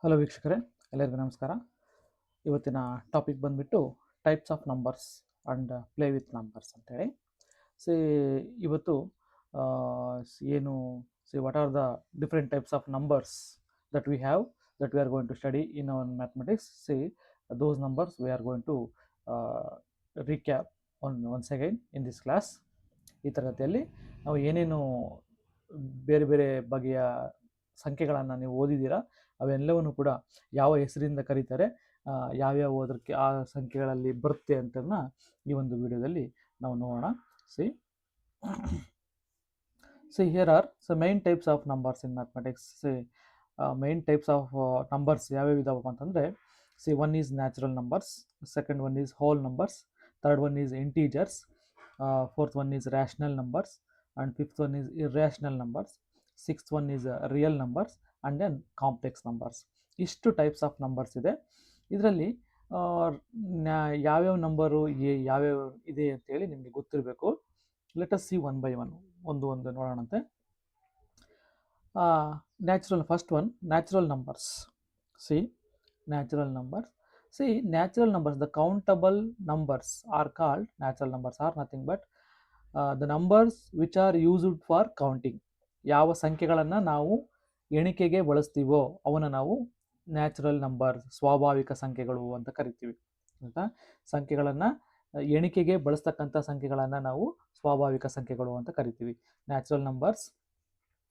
Hello ವೀಕ್ಷಕರೇ, ಎಲ್ಲರಿಗೂ ನಮಸ್ಕಾರ. ಇವತ್ತಿನ ಟಾಪಿಕ್ ಬಂದುಬಿಟ್ಟು types of numbers and play with numbers ಅಂತೇಳಿ. ಸಿ ಇವತ್ತು ಏನು what are the different types of numbers that we have that we are going to study in our mathematics. Those numbers we are going to recap once again in this class. ಈ ತರಗತಿಯಲ್ಲಿ ನಾವು ಏನೇನು ಬೇರೆ ಬೇರೆ ಬಗೆಯ ಸಂಖ್ಯೆಗಳನ್ನು ನೀವು ಓದಿದ್ದೀರಾ ಅವೆಲ್ಲವನ್ನು ಕೂಡ ಯಾವ ಹೆಸರಿಂದ ಕರೀತಾರೆ, ಯಾವ್ಯಾವ ಓದೋಕ್ಕೆ ಆ ಸಂಖ್ಯೆಗಳಲ್ಲಿ ಬರುತ್ತೆ ಅಂತನ್ನ ಈ ಒಂದು ವಿಡಿಯೋದಲ್ಲಿ ನಾವು ನೋಡೋಣ. See here are main types of numbers in mathematics. Main types of numbers ಯಾವ್ಯಾವ ಇದಾವಪ್ಪ ಅಂತಂದರೆ, one is natural numbers, second one is whole numbers, third one is integers, fourth one is rational numbers, and fifth one is irrational numbers, sixth one is real numbers, and then complex numbers. ಇಷ್ಟು types of numbers ಇದೆ. ಇದರಲ್ಲಿ ಯಾವ್ಯಾವ number ಯಾವ್ಯಾವ ಇದೆ ಅಂತೇಳಿ ನಿಮಗೆ ಗೊತ್ತಿರಬೇಕು. Let us see one by one, ಒಂದು ನೋಡೋಣಂತೆ. Natural, first one natural numbers. Natural numbers. Natural numbers, the countable numbers are called natural numbers, are nothing but the numbers which are used for counting. ಯಾವ ಸಂಖ್ಯೆಗಳನ್ನು ನಾವು ಎಣಿಕೆಗೆ ಬಳಸ್ತೀವೋ ಅವನ್ನ ನಾವು natural numbers, ಸ್ವಾಭಾವಿಕ ಸಂಖ್ಯೆಗಳು ಅಂತ ಕರಿತೀವಿ. ಅಂತ ಸಂಖ್ಯೆಗಳನ್ನು ಎಣಿಕೆಗೆ ಬಳಸ್ತಕ್ಕಂಥ ಸಂಖ್ಯೆಗಳನ್ನು ನಾವು ಸ್ವಾಭಾವಿಕ ಸಂಖ್ಯೆಗಳು ಅಂತ ಕರಿತೀವಿ. Natural numbers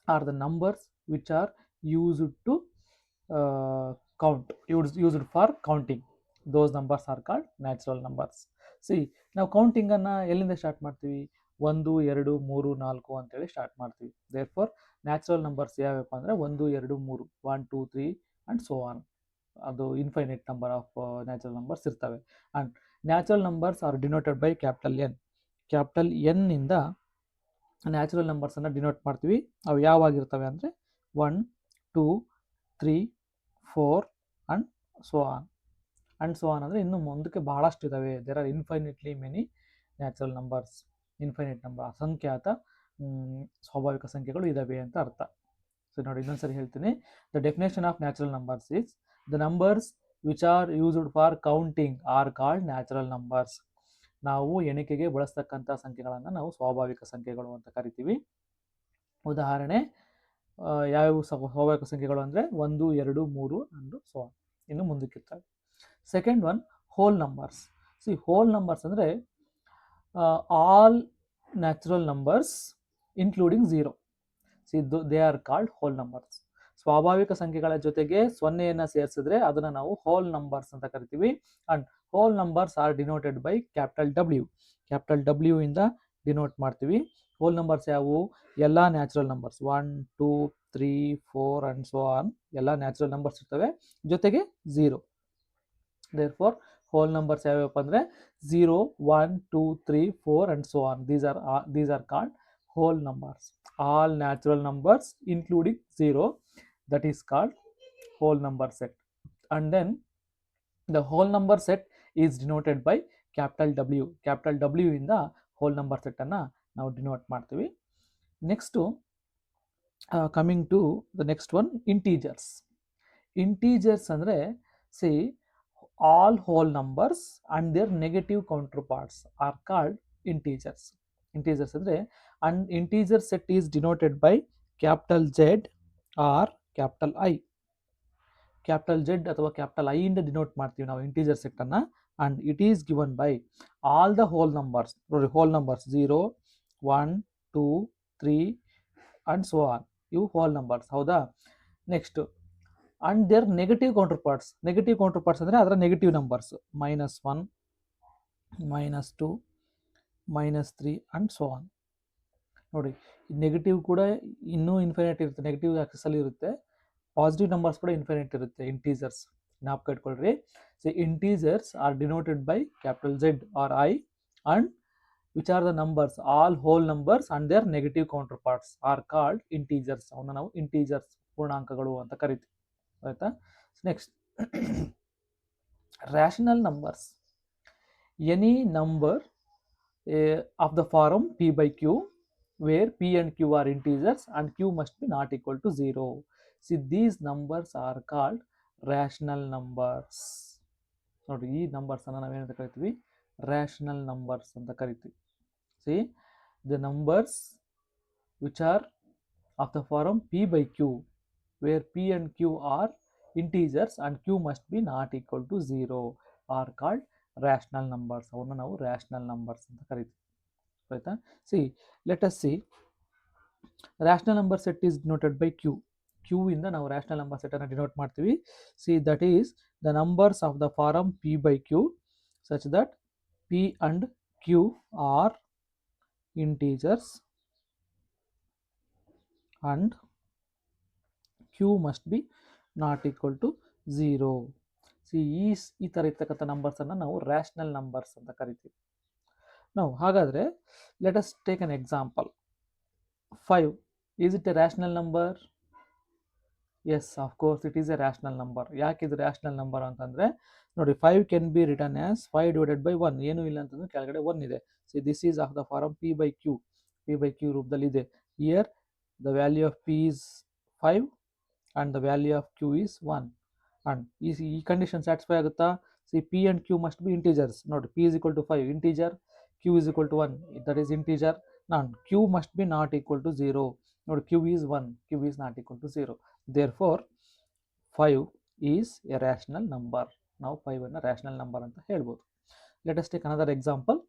are the numbers which are used to used for counting. Those numbers are called natural numbers. ನಾವು ಕೌಂಟಿಂಗನ್ನು ಎಲ್ಲಿಂದ ಸ್ಟಾರ್ಟ್ ಮಾಡ್ತೀವಿ? 1, 2, 3, 4 ಅಂತೇಳಿ ಸ್ಟಾರ್ಟ್ ಮಾಡ್ತೀವಿ. ದೇರ್ಫೋರ್ ನ್ಯಾಚುರಲ್ ನಂಬರ್ಸ್ ಯಾವ್ಯಾವಪ್ಪ ಅಂದರೆ 1, 2, 3, 1, 2, 3 ಆ್ಯಂಡ್ ಸೋ ಆನ್. ಅದು infinite number of natural numbers ಇರ್ತವೆ. And natural numbers are denoted by capital N. Capital N ಇಂದ natural ನಂಬರ್ಸನ್ನು ಡಿನೋಟ್ ಮಾಡ್ತೀವಿ. ಅವು ಯಾವಾಗಿರ್ತವೆ ಅಂದರೆ 1, 2, 3, 4 and so on. And so on ಅಂದರೆ ಇನ್ನು ಮುಂದಕ್ಕೆ ಬಹಳಷ್ಟು ಇದ್ದಾವೆ. There are infinitely many natural numbers. Infinite number, ಅಸಂಖ್ಯಾತ ಸ್ವಾಭಾವಿಕ ಸಂಖ್ಯೆಗಳು ಇದ್ದಾವೆ ಅಂತ ಅರ್ಥ. ನೋಡಿ ಇನ್ನೊಂದ್ಸರಿ ಹೇಳ್ತೀನಿ. The definition of natural numbers is the numbers which are used for counting are called natural numbers. ನಾವು ಎಣಿಕೆಗೆ ಬಳಸ್ತಕ್ಕಂಥ ಸಂಖ್ಯೆಗಳನ್ನು ನಾವು ಸ್ವಾಭಾವಿಕ ಸಂಖ್ಯೆಗಳು ಅಂತ ಕರಿತೀವಿ. ಉದಾಹರಣೆ ಯಾವ್ಯಾವ ಸ್ವಾಭಾವಿಕ ಸಂಖ್ಯೆಗಳು ಅಂದರೆ 1, 2, 3 ಅಂಡ್ ಸೋ ಆನ್. ಇನ್ನು ಮುಂದಕ್ಕಿರ್ತವೆ. Second one whole numbers. Whole numbers ಅಂದರೆ all natural numbers including 0. They are called whole numbers. ಸ್ವಾಭಾವಿಕ ಸಂಖ್ಯೆಗಳ ಜೊತೆಗೆ 0ಯನ್ನು ಸೇರಿಸಿದ್ರೆ ಅದನ್ನು ನಾವು ಹೋಲ್ ನಂಬರ್ಸ್ ಅಂತ ಕರಿತೀವಿ. And hole numbers are denoted by capital W. Capital W ಇಂದ ಡಿನೋಟ್ ಮಾಡ್ತೀವಿ. ಹೋಲ್ ನಂಬರ್ಸ್ ಯಾವುವು? ಎಲ್ಲ natural numbers 1, 2, 3, 4 and so on. ಎಲ್ಲ ನ್ಯಾಚುರಲ್ ನಂಬರ್ಸ್ ಇರ್ತವೆ, ಜೊತೆಗೆ 0. ದೇರ್ಫೋರ್ ಹೋಲ್ ನಂಬರ್ಸ್ ಯಾವ್ಯಾವಪ್ಪ ಅಂದರೆ 0, 1, 2, 3, 4 and so on. These are called whole numbers. All natural numbers including 0, that is called whole number set. And then the whole number set is denoted by capital W. Capital W ಇಂದ whole number set ಅನ್ನ ನಾವು denote ಮಾಡ್ತೀವಿ. Next coming to the next one, integers. Integers ಅಂದರೆ all whole numbers and their negative counterparts are called integers. Integers ಅಂದರೆ an integer set is denoted by capital Z or capital I. Capital Z ಅಥವಾ capital I ಇಂದ denote ಮಾಡ್ತೀವಿ ನಾವು integer set ಅನ್ನ. And it is given by all the whole numbers. ನೋಡಿ, whole numbers 0, 1, 2, 3 and so on. ಇವು whole numbers, ಹೌದಾ? Next, and their negative counterparts. Negative counterparts ಅಂದರೆ ಅದರ negative numbers -1, -2, -3 and so on. ನೋಡಿ, negative ಕೂಡ ಇನ್ನೂ infinite ಇರುತ್ತೆ, ನೆಗೆಟಿವ್ ಆಕ್ಸೆಸಲ್ಲಿ ಇರುತ್ತೆ. ಪಾಸಿಟಿವ್ ನಂಬರ್ಸ್ ಕೂಡ ಇನ್ಫೈನೈಟ್ ಇರುತ್ತೆ ಇಂಟೀಜರ್ಸ್. ಜ್ಞಾಪಕ ಇಟ್ಕೊಳ್ರಿ. Integers are denoted by capital Z or I and which are the numbers all whole numbers and their negative counterparts are called integers. ಅವನ್ನ ನಾವು ಇಂಟೀಜರ್ಸ್, ಪೂರ್ಣಾಂಕಗಳು ಅಂತ ಕರಿತೀವಿ. ಆಯ್ತಾ? Next, rational numbers. Any number of the form P/Q where P and Q are integers and Q must be not equal to 0. These numbers are called rational numbers. ನೋಡಿ, ಈ ನಂಬರ್ಸನ್ನು ನಾವೇನಂತ ಕರಿತೀವಿ? ರ್ಯಾಷನಲ್ ನಂಬರ್ಸ್ ಅಂತ ಕರಿತೀವಿ. C the numbers which R of the form p by q, where p and q are integers and q must be not equal to 0 are called rational numbers. ಅವನ್ನ ನಾವು rational numbers ಅಂತ ಕರಿತೀವಿ. ಆಯ್ತಾ? See, let us see. Rational number set is denoted by q. q ಇಂದ ನಾವು rational number set ಅನ್ನು denote ಮಾಡ್ತೀವಿ. See, that is the numbers of the form p by q such that p and q are integers and q must be not equal to 0. C ಈ ಥರ ಇರ್ತಕ್ಕಂಥ ನಂಬರ್ಸನ್ನು ನಾವು rational numbers ಅಂತ ಕರಿತೀವಿ. ನಾವು ಹಾಗಾದರೆ let us take an example. 5 is it a rational number? Yes, of course it is a rational number. ಯಾಕೆ ಇದು ರ್ಯಾಷನಲ್ ನಂಬರ್ ಅಂತಂದರೆ, ನೋಡಿ, 5 can be written as 5 divided by 1. ಏನೂ ಇಲ್ಲ ಅಂತಂದ್ರೆ ಕೆಳಗಡೆ 1 ಇದೆ. See this is of the form p by q. p by q ರೂಪದಲ್ಲಿ ಇದೆ. Here the value of p is 5 and the value of q is 1. And ಈ condition satisfy ಆಗುತ್ತಾ? C p and q must be integers. ನೋಡಿ, p is equal to 5 integer, q is equal to 1 that is integer. And q must be not equal to 0. ನೋಡಿ, q is 1, q is not equal to 0. Therefore 5 is a rational number. ನಾವು 5 ಅನ್ನು rational number ಅಂತ ಹೇಳ್ಬೋದು. Let us take another example.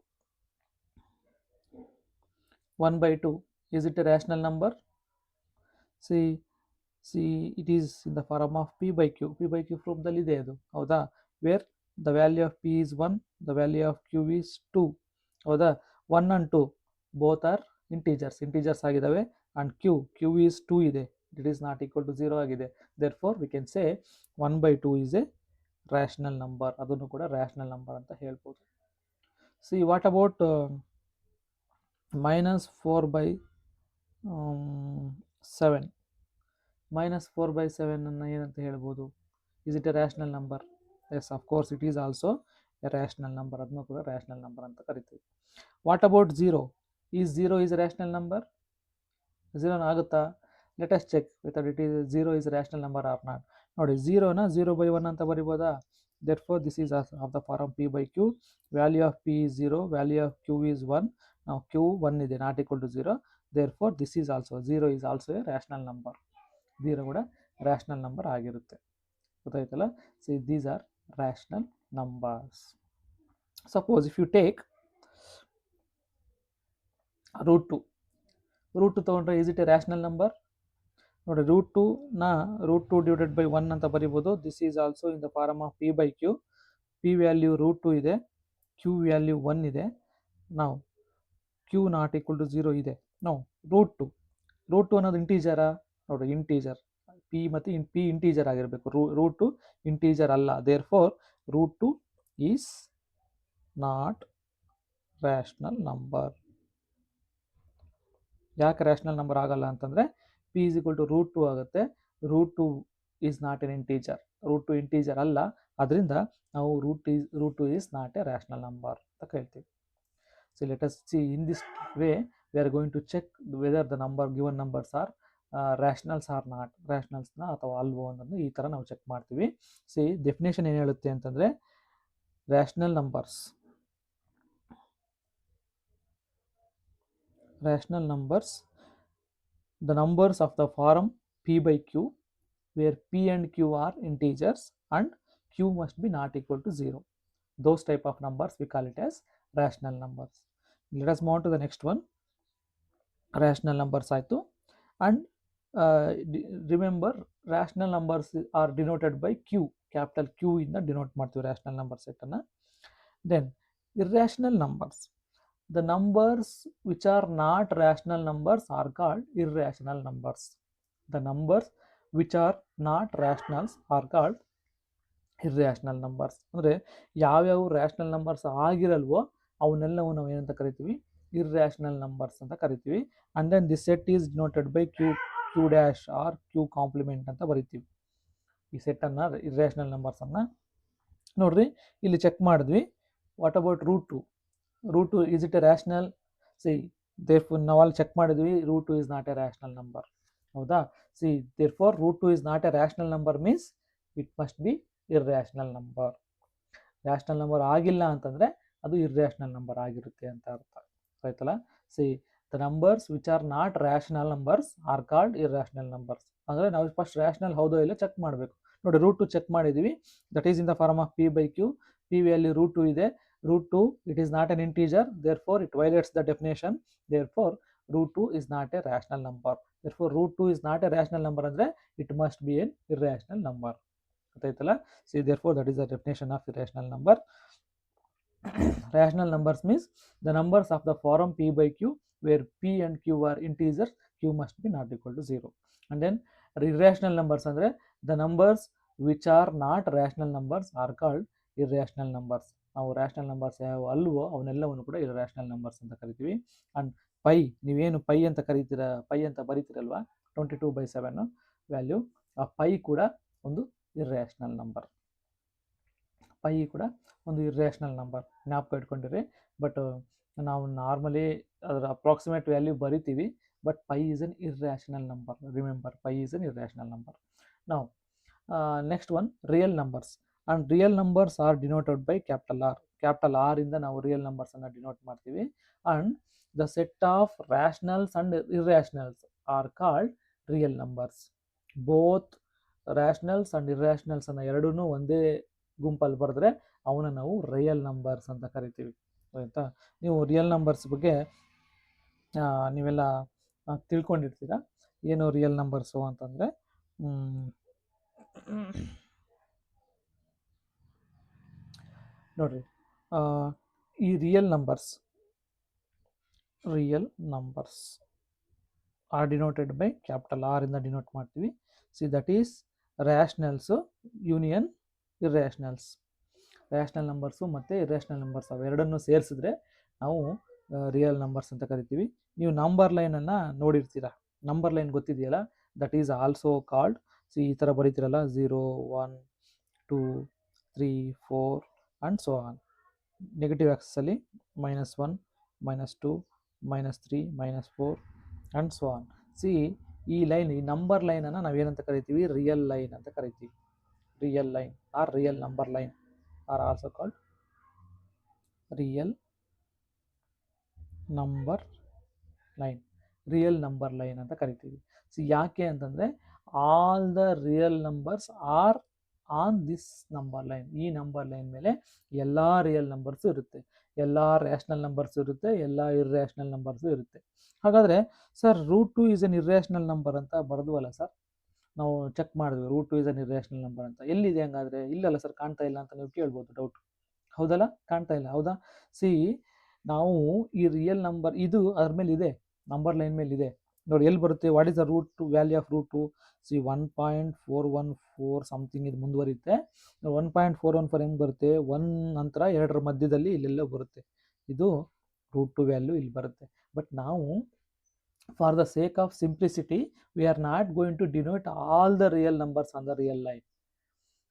1 by 2 is it a rational number? See, it is in the form of p by q. p by q ರೂಪದಲ್ಲಿ ಇದೆ ಅದು, ಹೌದಾ? Where the value of p is 1, the value of q is 2, ಹೌದಾ? 1 and 2 both are integers ಆಗಿದ್ದಾವೆ. And q is 2 ಇದೆ, it is not equal to 0 ಆಗಿದೆ. Therefore we can say 1 by 2 is a rational number. ಅದನ್ನು ಕೂಡ rational number ಅಂತ ಹೇಳ್ಬೋದು. See what about -4 by 7? -4 by 7 ಅನ್ನು ಏನಂತ ಹೇಳ್ಬೋದು? Is it a rational number? Yes, of course it is also a rational number. ಅದನ್ನು ಕೂಡ ರ್ಯಾಷನಲ್ ನಂಬರ್ ಅಂತ ಕರಿತೀವಿ. What about 0? Is 0 is a rational number? 0 ಆಗುತ್ತಾ? Let us check whether it is 0 is rational number or not. ನೋಡಿ, 0ನ 0 by 1 ಅಂತ ಬರಿಬೋದಾ? therefore this is of the form p by q. value of p is 0, value of q is 1. now q 1 ಇದೆ, not equal to 0. therefore this is also 0 is also a rational number. 0 ಕೂಡ rational number ಆಗಿರುತ್ತೆ. ಗೊತ್ತಾಯ್ತಲ್ಲ? so these are rational numbers. suppose if you take root 2 ತಗೊಂಡ್ರೆ is it a rational number? ನೋಡಿ, root 2 divided by 1 ಅಂತ ಬರಿಬೋದು. This is also in the form of p by q. p value root 2 ಇದೆ, q value 1 ಇದೆ. ನಾವು q not equal to 0 ಇದೆ. ನಾವು root 2 ಅನ್ನೋದು ಇಂಟೀಜರಾ? ನೋಡಿ, ಇಂಟೀಜರ್. p ಮತ್ತು p ಇಂಟೀಜರ್ ಆಗಿರಬೇಕು. ರೂಟ್ 2 ಇಂಟೀಜರ್ ಅಲ್ಲ. Therefore root 2 is not rational number. ಯಾಕೆ ರ್ಯಾಷನಲ್ ನಂಬರ್ ಆಗಲ್ಲ ಅಂತಂದರೆ p is equal to root 2 ಆಗುತ್ತೆ. Root 2 is not an integer. Root 2 integer ಅಲ್ಲ, ಅದರಿಂದ ನಾವು root 2 is not a rational number ಅಂತ ಹೇಳ್ತೀವಿ. So let us see in this way we are going to check whether the number given numbers are ರ್ಯಾಷನಲ್ಸ್ R not, ರ್ಯಾಷನಲ್ಸ್ನ ಅಥವಾ ಅಲ್ವೋ ಅನ್ನೋದು ಈ ಥರ ನಾವು ಚೆಕ್ ಮಾಡ್ತೀವಿ. ಸಿ ಡೆಫಿನೇಷನ್ ಏನು ಹೇಳುತ್ತೆ ಅಂತಂದರೆ, rational numbers the numbers of the form p by q, where p and q are integers and q must be not equal to 0. Those type of numbers we call it as rational numbers. Let us move on to the next one. Rational numbers ಆಯಿತು. and remember, rational numbers are denoted by q. capital q ಇಂದ denote ಮಾಡ್ತೀವಿ rational number set ಅನ್ನು. then irrational numbers. The numbers which are not rational numbers are called irrational numbers. The numbers which are not rationals are called irrational numbers. ಅಂದರೆ ಯಾವ್ಯಾವ rational numbers ಆಗಿರಲ್ವೋ ಅವನ್ನೆಲ್ಲವೂ ನಾವು ಏನಂತ ಕರಿತೀವಿ? Irrational numbers ಅಂತ ಕರಿತೀವಿ. And then this set is denoted by q dash or q complement ಅಂತ ಬರಿತೀವಿ. ಈ ಸೆಟ್ಟನ್ನು ಇರ್ರ್ಯಾಷನಲ್ ನಂಬರ್ಸನ್ನು ನೋಡ್ರಿ, ಇಲ್ಲಿ ಚೆಕ್ ಮಾಡಿದ್ವಿ. What about root 2? Root 2 is it a rational? see therefore ನಾವು ಅಲ್ಲಿ ಚೆಕ್ ಮಾಡಿದ್ವಿ, root 2 is not a rational number, ಹೌದಾ? see therefore root 2 is not a rational number means it must be irrational number. Rational number ಆಗಿಲ್ಲ ಅಂತಂದರೆ ಅದು irrational number ಆಗಿರುತ್ತೆ ಅಂತ ಅರ್ಥ ಆಯ್ತಲ್ಲ. See the numbers which are not rational numbers are called irrational numbers. ಅಂದರೆ ನಾವು ಫಸ್ಟ್ ರ್ಯಾಷನಲ್ ಹೌದೋ ಇಲ್ಲ ಚೆಕ್ ಮಾಡಬೇಕು. ನೋಡಿ √2 ಚೆಕ್ ಮಾಡಿದ್ದೀವಿ, that is in the form of p/q. p value √2 ಇದೆ. √2 it is not an integer, therefore it violates the definition. Therefore √2 is not a rational number. Therefore √2 is not a rational number ಅಂದ್ರೆ it must be an irrational number. ಗೊತ್ತಾಯ್ತಲ್ಲ. See therefore that is the definition of irrational number. Rational numbers means the numbers of the form p/q where p and q are integers, q must be not equal to 0. And then irrational numbers andre the numbers which are not rational numbers are called irrational numbers. ನಾವು rational numbers ಯಾವ ಅಲ್ವೋ ಅವನ್ನೆಲ್ಲವನ್ನು ಕೂಡ irrational numbers ಅಂತ ಕರಿತೀವಿ. And pi, ನೀವೇನು pi ಅಂತ ಕರಿತೀರ, pi ಅಂತ ಬರೀತೀರಲ್ವಾ 22/7 value, ಆ ಪೈ ಕೂಡ ಒಂದು ಇರ್ರ್ಯಾಷನಲ್ ನಂಬರ್. ಪೈ ಕೂಡ ಒಂದು ಇರ್ರ್ಯಾಷನಲ್ ನಂಬರ್, ಜ್ಞಾಪಕ ಇಟ್ಕೊಂಡಿರಿ. ಬಟ್ ನಾವು ನಾರ್ಮಲಿ ಅದರ ಅಪ್ರಾಕ್ಸಿಮೇಟ್ ವ್ಯಾಲ್ಯೂ ಬರಿತೀವಿ, but pi is an irrational number. Remember, pi is an irrational number. ನಾವು next one real numbers. And real numbers are denoted by capital R. Capital R ಇಂದ ನಾವು real numbers ಅನ್ನು denote ಮಾಡ್ತೀವಿ. And the set of rationals and irrationals are called real numbers. Both rationals and irrationals ಅನ್ನ ಎರಡೂ ಒಂದೇ ಗುಂಪಲ್ಲಿ ಬರೆದ್ರೆ ಅವನ್ನ ನಾವು ರಿಯಲ್ ನಂಬರ್ಸ್ ಅಂತ ಕರಿತೀವಿ. ಆಯಿತಾ. ನೀವು ರಿಯಲ್ ನಂಬರ್ಸ್ ಬಗ್ಗೆ ನೀವೆಲ್ಲ ತಿಳ್ಕೊಂಡಿರ್ತೀರ. ಏನು ರಿಯಲ್ ನಂಬರ್ಸು ಅಂತಂದರೆ, ನೋಡ್ರಿ, ಈ real numbers are denoted by capital R ಇಂದ ಡಿನೋಟ್ ಮಾಡ್ತೀವಿ. See that is rationals union irrationals. Rational numbers ಮತ್ತು ಇರ್ರ್ಯಾಷನಲ್ ನಂಬರ್ಸ್ ಅವೆರಡನ್ನು ಸೇರಿಸಿದ್ರೆ ನಾವು ರಿಯಲ್ ನಂಬರ್ಸ್ ಅಂತ ಕರಿತೀವಿ. ನೀವು ನಂಬರ್ ಲೈನನ್ನು ನೋಡಿರ್ತೀರ, ನಂಬರ್ ಲೈನ್ ಗೊತ್ತಿದೆಯಲ್ಲ, that is also called, see ಈ ಥರ ಬರೀತಿರಲ್ಲ 0, 1, 2, 3, 4 ಆ್ಯಂಡ್ ಸೋ ಆನ್. ನೆಗೆಟಿವ್ ಆಕ್ಸಲ್ಲಿ -1, -2, -3, -4 ಆ್ಯಂಡ್ ಸೋ ಆನ್. ಸಿ ಈ ಲೈನ್, ಈ ನಂಬರ್ ಲೈನನ್ನು ನಾವೇನಂತ ಕರಿತೀವಿ? ರಿಯಲ್ ಲೈನ್ ಅಂತ ಕರಿತೀವಿ. Real line or real number line are also called real number line. Real number line ಅಂತ ಕರಿತೀವಿ. ಸಿ ಯಾಕೆ ಅಂತಂದರೆ all the real numbers are on this number line. ಈ ನಂಬರ್ ಲೈನ್ ಮೇಲೆ ಎಲ್ಲ ರಿಯಲ್ ನಂಬರ್ಸು ಇರುತ್ತೆ, ಎಲ್ಲ ರ್ಯಾಷನಲ್ ನಂಬರ್ಸು ಇರುತ್ತೆ, ಎಲ್ಲ ಇರ್ರ್ಯಾಷನಲ್ ನಂಬರ್ಸು ಇರುತ್ತೆ. ಹಾಗಾದರೆ sir √2 is an irrational number ಅಂತ ಬರೆದುವಲ್ಲ ಸರ್, ನಾವು ಚೆಕ್ ಮಾಡಿದ್ವಿ √2 ಈಸ್ ಅನ್ ಇರ್ರ್ಯಾಷನಲ್ ನಂಬರ್ ಅಂತ. ಎಲ್ಲಿದೆ ಹಂಗಾದರೆ? ಇಲ್ಲಲ್ಲ ಸರ್, ಕಾಣ್ತಾ ಇಲ್ಲ ಅಂತ ನೀವು ಕೇಳ್ಬೋದು, ಡೌಟ್. ಹೌದಲ್ಲ, ಕಾಣ್ತಾ ಇಲ್ಲ, ಹೌದಾ? ಸಿ ನಾವು ಈ ರಿಯಲ್ ನಂಬರ್ ಇದು ಅದ್ರ ಮೇಲೆ ಇದೆ, ನಂಬರ್ ಲೈನ್ ಮೇಲೆ ಇದೆ ನೋಡಿ. ಎಲ್ಲಿ ಬರುತ್ತೆ? What is the √2 value of √2? C 1.414 something ಇದು ಮುಂದುವರಿಯುತ್ತೆ. 1.414 ಹೆಂಗೆ ಬರುತ್ತೆ? 1 ನಂತರ 2ರ ಮಧ್ಯದಲ್ಲಿ ಇಲ್ಲೆಲ್ಲೋ ಬರುತ್ತೆ. ಇದು √2 ವ್ಯಾಲ್ಯೂ ಇಲ್ಲಿ ಬರುತ್ತೆ. ಬಟ್ ನಾವು for the sake of simplicity we are not going to denote all the real numbers on the real line.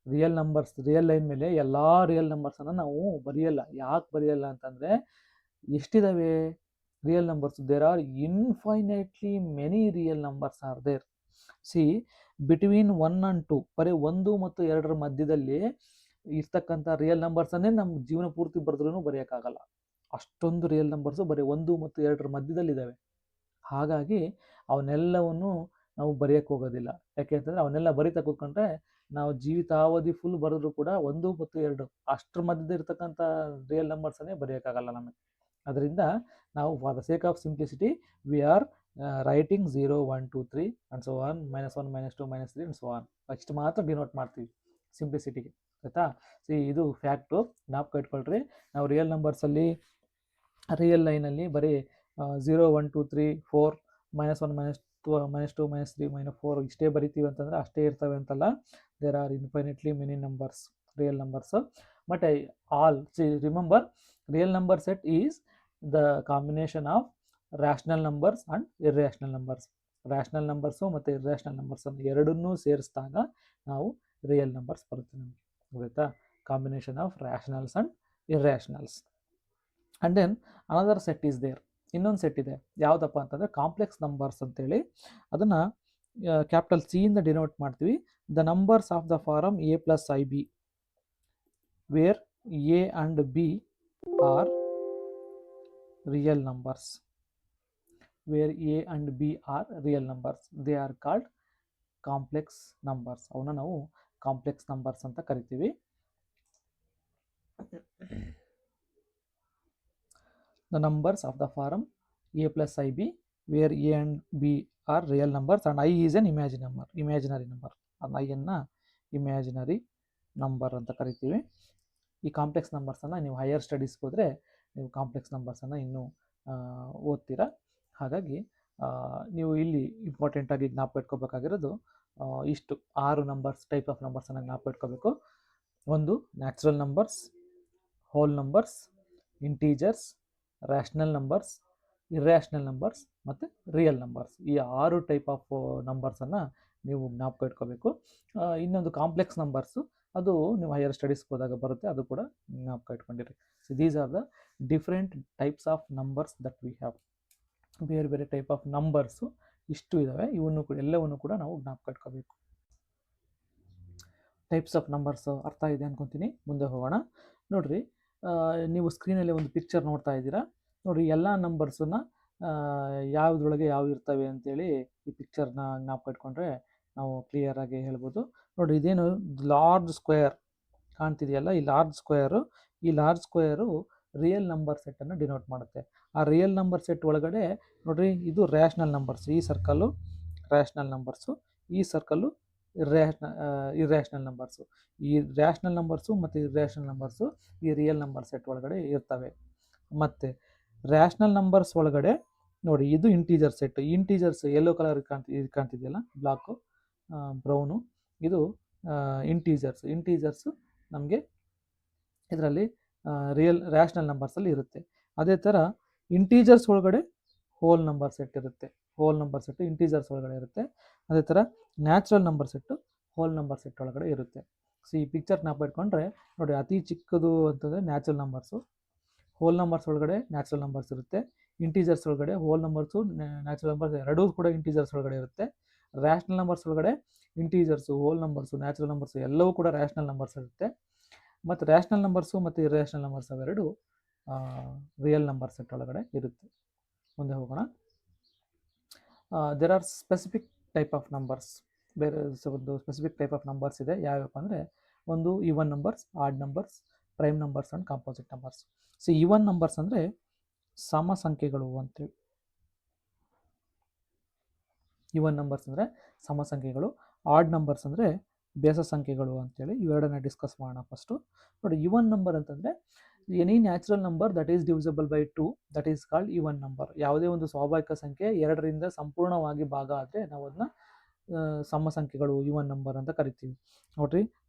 Real numbers, real line ಮೇಲೆ ಎಲ್ಲ ರಿಯಲ್ ನಂಬರ್ಸನ್ನು ನಾವು ಬರೆಯಲ್ಲ. ಯಾಕೆ ಬರೆಯಲ್ಲ ಅಂತಂದರೆ ಎಷ್ಟಿದಾವೆ real numbers? There are infinitely many real numbers are there. See between 1 and 2, ಬರೀ 1 ಮತ್ತು 2ರ ಮಧ್ಯದಲ್ಲಿ ಇರ್ತಕ್ಕಂಥ ರಿಯಲ್ ನಂಬರ್ಸನ್ನೇ ನಮ್ಮ ಜೀವನ ಪೂರ್ತಿ ಬರೆದ್ರೂ ಬರೆಯೋಕ್ಕಾಗಲ್ಲ. ಅಷ್ಟೊಂದು ರಿಯಲ್ ನಂಬರ್ಸು ಬರೀ 1 ಮತ್ತು 2ರ ಮಧ್ಯದಲ್ಲಿದ್ದಾವೆ. ಹಾಗಾಗಿ ಅವನ್ನೆಲ್ಲವನ್ನು ನಾವು ಬರೆಯೋಕ್ಕೆ ಹೋಗೋದಿಲ್ಲ. ಯಾಕೆ ಅಂತಂದರೆ ಅವನ್ನೆಲ್ಲ ಬರೀತಾ ಕೂತ್ಕೊಂಡ್ರೆ ನಾವು ಜೀವಿತಾವಧಿ ಫುಲ್ ಬರೆದ್ರೂ ಕೂಡ 1 ಮತ್ತು 2 ಅಷ್ಟರ ಮಧ್ಯದ ಇರ್ತಕ್ಕಂಥ ರಿಯಲ್ ನಂಬರ್ಸನ್ನೇ ಬರೆಯೋಕ್ಕಾಗಲ್ಲ ನಮಗೆ. ಅದರಿಂದ ನಾವು for the sake of simplicity we R writing 0, 1, 2, 3 and so on, -1, -2, -3 and so on. ಅಷ್ಟು ಮಾತ್ರ ಡಿನೋಟ್ ಮಾಡ್ತೀವಿ ಸಿಂಪ್ಲಿಸಿಟಿಗೆ, ಆಯಿತಾ? ಸಿ ಇದು ಫ್ಯಾಕ್ಟು, ಜ್ಞಾಪಕ ಇಟ್ಕೊಳ್ರಿ. ನಾವು ರಿಯಲ್ ನಂಬರ್ಸಲ್ಲಿ ರಿಯಲ್ ಲೈನಲ್ಲಿ ಬರೀ 0, 1, 2, 3, 4, -1, -2, -3, -4 ಇಷ್ಟೇ ಬರಿತೀವಿ ಅಂತಂದರೆ ಅಷ್ಟೇ ಇರ್ತವೆ ಅಂತಲ್ಲ. There are infinitely many numbers, real numbers. But all, see remember, real number set is the combination of rational numbers and irrational numbers. Rational numbers ಮತ್ತು ಇರ್ರ್ಯಾಷನಲ್ ನಂಬರ್ಸನ್ನು ಎರಡನ್ನೂ ಸೇರಿಸಿದಾಗ ನಾವು ರಿಯಲ್ ನಂಬರ್ಸ್ ಬರುತ್ತೆ ನಮಗೆ, ಗೊತ್ತಾ? Combination of rationals and irrationals. And then another set is there. ಇನ್ನೊಂದು set ಇದೆ, ಯಾವುದಪ್ಪ ಅಂತಂದರೆ ಕಾಂಪ್ಲೆಕ್ಸ್ ನಂಬರ್ಸ್ ಅಂತೇಳಿ. ಅದನ್ನು ಕ್ಯಾಪಿಟಲ್ ಸಿ ಇಂದ ಡಿನೋಟ್ ಮಾಡ್ತೀವಿ. the numbers of the form a plus ib where a and b are real numbers. Where a and b are real numbers, they are called complex numbers. ಅವನ್ನ ನಾವು complex numbers ಅಂತ ಕರಿತೀವಿ. The numbers of the farm a plus ib where a and b are real numbers and I is an imaginary number. I ಅನ್ನ imaginary number ಅಂತ ಕರಿತೀವಿ. ಈ complex ನಂಬರ್ಸನ್ನು ನೀವು higher ಸ್ಟಡೀಸ್ಗೆ ಹೋದರೆ ನೀವು ಕಾಂಪ್ಲೆಕ್ಸ್ ನಂಬರ್ಸನ್ನು ಇನ್ನೂ ಓದ್ತೀರಾ. ಹಾಗಾಗಿ ನೀವು ಇಲ್ಲಿ ಇಂಪಾರ್ಟೆಂಟಾಗಿ ಜ್ಞಾಪಕ ಇಟ್ಕೋಬೇಕಾಗಿರೋದು ಇಷ್ಟು 6 ನಂಬರ್ಸ್, ಟೈಪ್ ಆಫ್ ನಂಬರ್ಸನ್ನು ಜ್ಞಾಪಕ ಇಟ್ಕೋಬೇಕು. ಒಂದು natural numbers, whole numbers, integers, rational numbers, irrational numbers ಮತ್ತು ರಿಯಲ್ ನಂಬರ್ಸ್. ಈ 6 ಟೈಪ್ ಆಫ್ ನಂಬರ್ಸನ್ನು ನೀವು ಜ್ಞಾಪಕ ಇಟ್ಕೋಬೇಕು. ಇನ್ನೊಂದು ಕಾಂಪ್ಲೆಕ್ಸ್ ನಂಬರ್ಸು, ಅದು ನೀವು ಹೈಯರ್ ಸ್ಟಡೀಸ್ಗೆ ಹೋದಾಗ ಬರುತ್ತೆ, ಅದು ಕೂಡ ಜ್ಞಾಪಕ ಇಟ್ಕೊಂಡಿರಿ. So these are the different types of numbers that we have. ಬೇರೆ ಬೇರೆ ಟೈಪ್ ಆಫ್ ನಂಬರ್ಸು ಇಷ್ಟು ಇದ್ದಾವೆ, ಇವನ್ನು ಕೂಡ ಎಲ್ಲವನ್ನು ಕೂಡ ನಾವು ಜ್ಞಾಪಕ ಇಟ್ಕೋಬೇಕು. ಟೈಪ್ಸ್ ಆಫ್ ನಂಬರ್ಸು ಅರ್ಥ ಇದೆ ಅನ್ಕೊತೀನಿ. ಮುಂದೆ ಹೋಗೋಣ. ನೋಡಿರಿ, ನೀವು ಸ್ಕ್ರೀನಲ್ಲಿ ಒಂದು ಪಿಕ್ಚರ್ ನೋಡ್ತಾ ಇದ್ದೀರಾ. ನೋಡಿರಿ, ಎಲ್ಲ ನಂಬರ್ಸನ್ನ ಯಾವುದ್ರೊಳಗೆ ಯಾವ ಇರ್ತವೆ ಅಂತೇಳಿ ಈ ಪಿಕ್ಚರ್ನ ಜ್ಞಾಪಕ ಇಟ್ಕೊಂಡ್ರೆ ನಾವು ಕ್ಲಿಯರಾಗಿ ಹೇಳ್ಬೋದು. ನೋಡಿ, ಇದೇನು ಲಾರ್ಜ್ ಸ್ಕ್ವೇರ್ ಕಾಣ್ತಿದೆಯಲ್ಲ, ಈ ಲಾರ್ಜ್ ಸ್ಕ್ವೇರು ರಿಯಲ್ ನಂಬರ್ ಸೆಟ್ಟನ್ನು ಡಿನೋಟ್ ಮಾಡುತ್ತೆ. ಆ ರಿಯಲ್ ನಂಬರ್ ಸೆಟ್ ಒಳಗಡೆ ನೋಡಿರಿ, ಇದು ರ್ಯಾಷನಲ್ ನಂಬರ್ಸ್, ಈ ಸರ್ಕಲ್ಲು ರ್ಯಾಷನಲ್ ನಂಬರ್ಸು, ಈ ಸರ್ಕಲ್ಲು ಇರ್ರ್ಯಾಷನಲ್ ನಂಬರ್ಸು. ಈ ರ್ಯಾಷನಲ್ ನಂಬರ್ಸು ಮತ್ತು ಇರ್ರ್ಯಾಷನಲ್ ನಂಬರ್ಸು ಈ ರಿಯಲ್ ನಂಬರ್ ಸೆಟ್ ಒಳಗಡೆ ಇರ್ತವೆ. ಮತ್ತು ರ್ಯಾಷನಲ್ ನಂಬರ್ಸ್ ಒಳಗಡೆ ನೋಡಿ, ಇದು integer set. Integers yellow colour ಕಾಣ್ತಿದೆಯಲ್ಲ, ಬ್ಲಾಕು ಬ್ರೌನು, ಇದು ಇಂಟೀಜರ್ಸು ನಮಗೆ ಇದರಲ್ಲಿ ರ್ಯಾಷನಲ್ ನಂಬರ್ಸಲ್ಲಿ ಇರುತ್ತೆ. ಅದೇ ಥರ ಇಂಟೀಜರ್ಸ್ ಒಳಗಡೆ ಹೋಲ್ ನಂಬರ್ ಸೆಟ್ ಇರುತ್ತೆ. ಹೋಲ್ ನಂಬರ್ ಸೆಟ್ಟು ಇಂಟೀಜರ್ಸ್ ಒಳಗಡೆ ಇರುತ್ತೆ. ಅದೇ ಥರ natural number set hole number set ಒಳಗಡೆ ಇರುತ್ತೆ. ಸೊ ಈ ಪಿಕ್ಚರ್ ಜ್ಞಾಪಕ ಇಟ್ಕೊಂಡ್ರೆ ನೋಡಿ, ಅತಿ ಚಿಕ್ಕದು ಅಂತಂದರೆ ನ್ಯಾಚುರಲ್ ನಂಬರ್ಸು, ಹೋಲ್ ನಂಬರ್ಸ್ ಒಳಗಡೆ ನ್ಯಾಚುರಲ್ ನಂಬರ್ಸ್ ಇರುತ್ತೆ. ಇಂಟೀಜರ್ಸ್ ಒಳಗಡೆ ಹೋಲ್ ನಂಬರ್ಸು, ನ್ಯಾಚುರಲ್ ನಂಬರ್ಸ್ ಎರಡೂ ಕೂಡ ಇಂಟೀಜರ್ಸ್ ಒಳಗಡೆ ಇರುತ್ತೆ. ರ್ಯಾಷನಲ್ ನಂಬರ್ಸ್ ಒಳಗಡೆ integers, whole numbers, natural numbers ಎಲ್ಲವೂ ಕೂಡ ರ್ಯಾಷನಲ್ ನಂಬರ್ಸ್ ಇರುತ್ತೆ. ಮತ್ತು ರ್ಯಾಷನಲ್ ನಂಬರ್ಸು ಮತ್ತು ಇರ್ರ್ಯಾಷನಲ್ ನಂಬರ್ಸ್ ಅವೆರಡು ರಿಯಲ್ ನಂಬರ್ ಸೆಟ್ ಒಳಗಡೆ ಇರುತ್ತೆ. ಮುಂದೆ ಹೋಗೋಣ. There are specific type of numbers. ಬೇರೆ ಒಂದು ಸ್ಪೆಸಿಫಿಕ್ ಟೈಪ್ ಆಫ್ ನಂಬರ್ಸ್ ಇದೆ. ಯಾವ್ಯಾವಪ್ಪ ಅಂದರೆ, ಒಂದು even numbers, odd numbers, prime numbers and composite numbers. So even numbers ಅಂದರೆ ಸಮ ಸಂಖ್ಯೆಗಳು ಅಂತೇಳಿ. ಈವನ್ ನಂಬರ್ಸ್ ಅಂದರೆ ಸಮ ಸಂಖ್ಯೆಗಳು. ಆಡ್ ನಂಬರ್ಸ್ ಅಂದರೆ ಬೇಸ ಸಂಖ್ಯೆಗಳು ಅಂತೇಳಿ. ಇವೆರಡನ್ನ ಡಿಸ್ಕಸ್ ಮಾಡೋಣ. ಫಸ್ಟು ನೋಡಿ, ಈವನ್ ನಂಬರ್ ಅಂತಂದರೆ any natural number that is divisible by 2 that is called even number. ಯಾವುದೇ ಒಂದು ಸ್ವಾಭಾವಿಕ ಸಂಖ್ಯೆ 2ರಿಂದ ಸಂಪೂರ್ಣವಾಗಿ ಭಾಗ ಆದರೆ ನಾವು ಅದನ್ನ ಸಮ ಸಂಖ್ಯೆಗಳು, ಈವನ್ ನಂಬರ್ ಅಂತ ಕರಿತೀವಿ. ನೋಡಿರಿ,